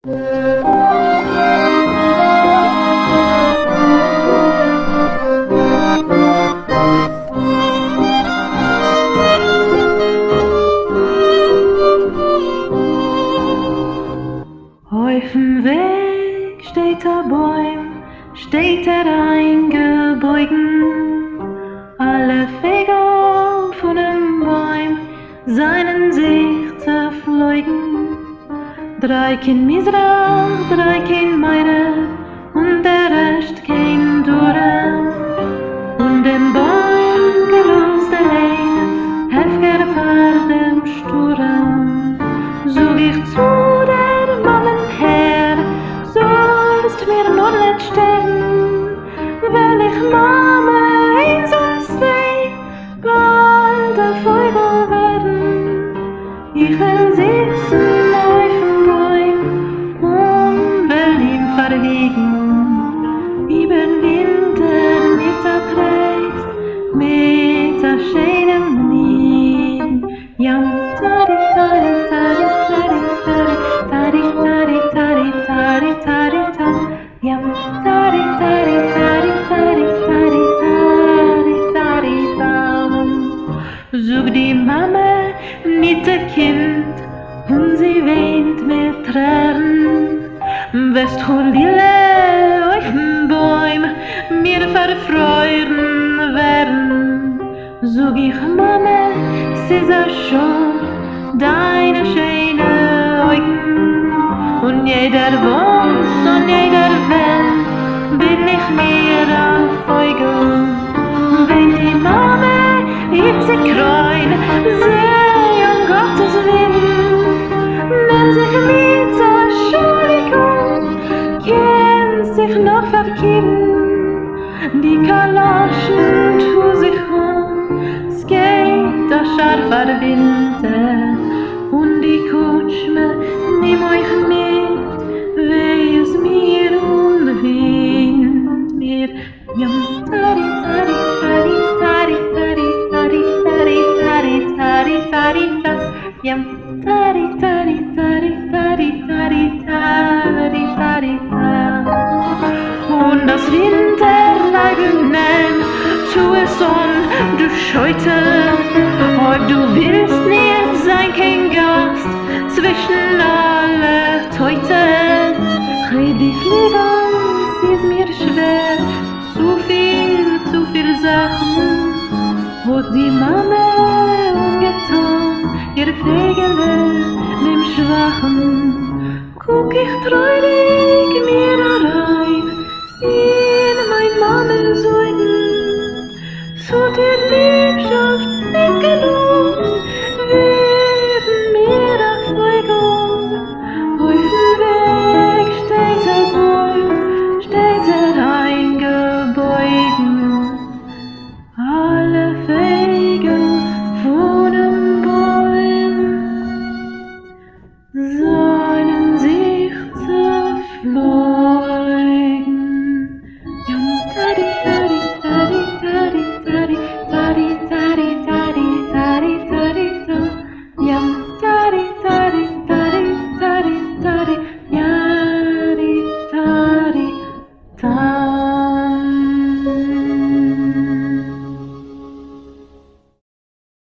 Auf'm Weg steht der Bäum, steht eingebeugen. Alle Vögel von dem Bäum seinen sich zerfleugen. 3 Kind Misra, 3 Kind Meire und der Rest kein Dore. Und dem Bäum gelost allein, heftiger vor dem Sturm. Sog ich zu der Mammen her, sollst mir nur nicht sterben, weil ich Mama eins und zwei bald der Vogel werden. Ich will sitzen auf dem Bäum und will ihm verwegen, über den Winter mit der Kreis, mit der schönen Lied. Ja, tari, tari, tari, tari, tari, tari, tari, tari, tari, tari, ja, tari, tari, tari, tari, tari, tari, tari, tari. Sog die Mama mit dem Kind und sie weint mit Tränen. West hol die Lille auf den Bäum, mir verfreuen werden. Sog ich Mama, es ist auch schon deine schöne Augen. Und jeder Wunsch und jeder Welt bin ich mir erfolgen. Wenn die Mama jetzt sie kreuen, sei um Gottes Willen, nennt sich mit der Entschuldigung, kennt sich noch verkehren. Die Kaloschen tun sich es geht der scharfer Winter und die Kutschme nimm euch mit, weh es mir und weht mir. Jam, tari, tari, tari, tari, tari, tari, tari, tari, tari, tari, tari, jam, tari, tari, tari, tari, tari, tari, tari, tari. Und das Winterleiden nennt, tu es on, du Scheute, ob du willst nicht sein, kein Gast zwischen alle Teute. Red die Flieger, sie ist mir schwer, zu viel Sachen, wo die Mama umgetan, ihr Pflegele, dem Schwachen.